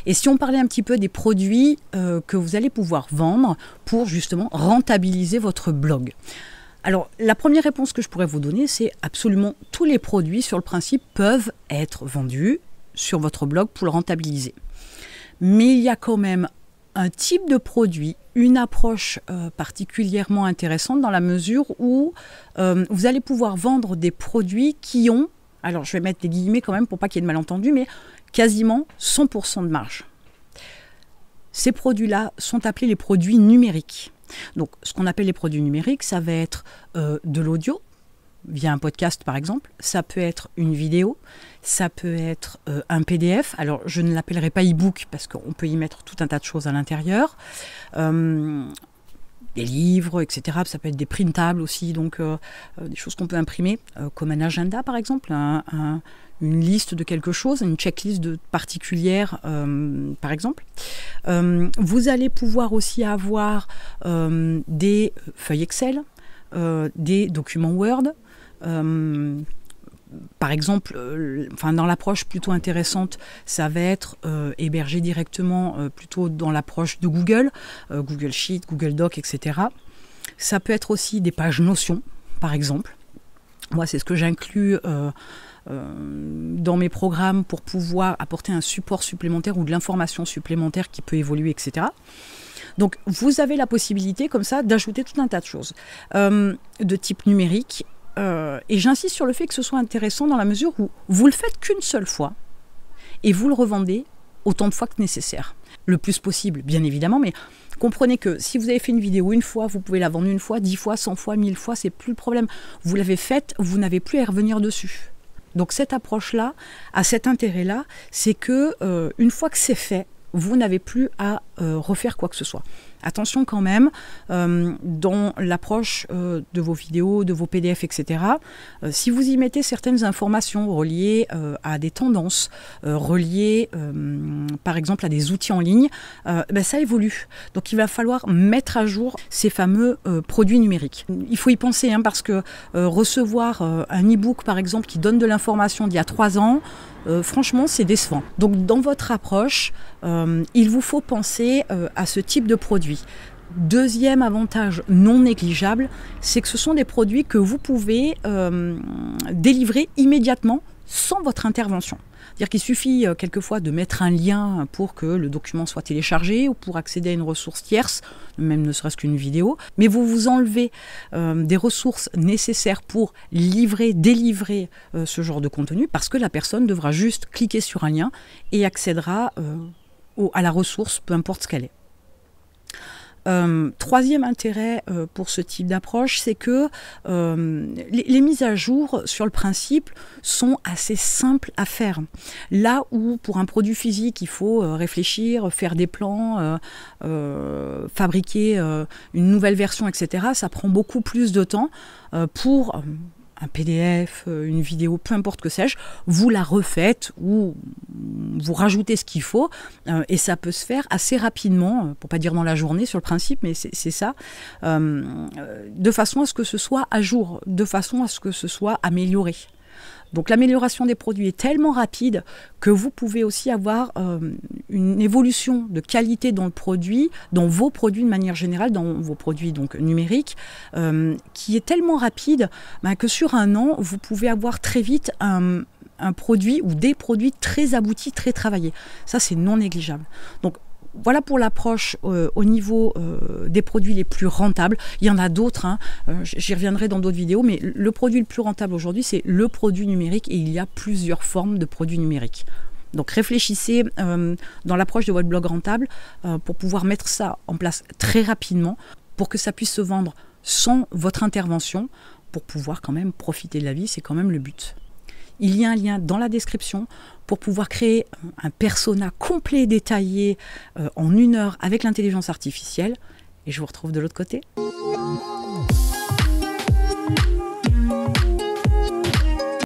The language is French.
Et si on parlait un petit peu des produits que vous allez pouvoir vendre pour justement rentabiliser votre blog. Alors, la première réponse que je pourrais vous donner, c'est absolument tous les produits, sur le principe, peuvent être vendus sur votre blog pour le rentabiliser. Mais il y a quand même un type de produit, une approche particulièrement intéressante dans la mesure où vous allez pouvoir vendre des produits qui ont, alors je vais mettre des guillemets quand même pour pas qu'il y ait de malentendus, mais quasiment 100% de marge. Ces produits-là sont appelés les produits numériques. Donc, ce qu'on appelle les produits numériques, ça va être de l'audio, via un podcast par exemple, ça peut être une vidéo, ça peut être un PDF. Alors, je ne l'appellerai pas e-book parce qu'on peut y mettre tout un tas de choses à l'intérieur. Des livres, etc. Ça peut être des printables aussi, donc des choses qu'on peut imprimer, comme un agenda par exemple, une liste de quelque chose, une checklist particulière par exemple. Vous allez pouvoir aussi avoir des feuilles Excel, des documents Word, par exemple, dans l'approche plutôt intéressante, ça va être hébergé directement plutôt dans l'approche de Google, Google Sheet, Google Doc, etc. Ça peut être aussi des pages Notion, par exemple. Moi, c'est ce que j'inclus dans mes programmes pour pouvoir apporter un support supplémentaire ou de l'information supplémentaire qui peut évoluer, etc. Donc, vous avez la possibilité, comme ça, d'ajouter tout un tas de choses de type numérique. Et j'insiste sur le fait que ce soit intéressant dans la mesure où vous le faites qu'une seule fois et vous le revendez autant de fois que nécessaire. Le plus possible, bien évidemment, mais comprenez que si vous avez fait une vidéo une fois, vous pouvez la vendre une fois, 10 fois, 100 fois, 1000 fois, c'est plus le problème. Vous l'avez faite, vous n'avez plus à y revenir dessus. Donc cette approche-là, a cet intérêt-là, c'est que une fois que c'est fait, vous n'avez plus à refaire quoi que ce soit. Attention quand même, dans l'approche de vos vidéos, de vos PDF, etc., si vous y mettez certaines informations reliées à des tendances, reliées par exemple à des outils en ligne, ça évolue. Donc il va falloir mettre à jour ces fameux produits numériques. Il faut y penser parce que recevoir un e-book par exemple qui donne de l'information d'il y a 3 ans, franchement c'est décevant. Donc dans votre approche, il vous faut penser à ce type de produit. Deuxième avantage non négligeable, c'est que ce sont des produits que vous pouvez délivrer immédiatement sans votre intervention. C'est-à-dire qu'il suffit quelquefois de mettre un lien pour que le document soit téléchargé ou pour accéder à une ressource tierce, même ne serait-ce qu'une vidéo, mais vous vous enlevez des ressources nécessaires pour délivrer ce genre de contenu parce que la personne devra juste cliquer sur un lien et accédera à la ressource, peu importe ce qu'elle est. Troisième intérêt pour ce type d'approche, c'est que les mises à jour sur le principe sont assez simples à faire. Là où pour un produit physique, il faut réfléchir, faire des plans, fabriquer une nouvelle version, etc., ça prend beaucoup plus de temps pour un PDF, une vidéo, peu importe que sais-je, vous la refaites ou vous rajoutez ce qu'il faut et ça peut se faire assez rapidement, pour pas dire dans la journée sur le principe, mais c'est ça, de façon à ce que ce soit à jour, de façon à ce que ce soit amélioré. Donc l'amélioration des produits est tellement rapide que vous pouvez aussi avoir une évolution de qualité dans le produit, dans vos produits de manière générale, dans vos produits donc numériques, qui est tellement rapide que sur un an, vous pouvez avoir très vite un produit ou des produits très aboutis, très travaillés. Ça, c'est non négligeable. Donc, voilà pour l'approche au niveau des produits les plus rentables. Il y en a d'autres, j'y reviendrai dans d'autres vidéos, mais le produit le plus rentable aujourd'hui, c'est le produit numérique et il y a plusieurs formes de produits numériques. Donc réfléchissez dans l'approche de votre blog rentable pour pouvoir mettre ça en place très rapidement, pour que ça puisse se vendre sans votre intervention, pour pouvoir quand même profiter de la vie, c'est quand même le but. Il y a un lien dans la description pour pouvoir créer un persona complet et détaillé en 1 heure avec l'intelligence artificielle. Et je vous retrouve de l'autre côté.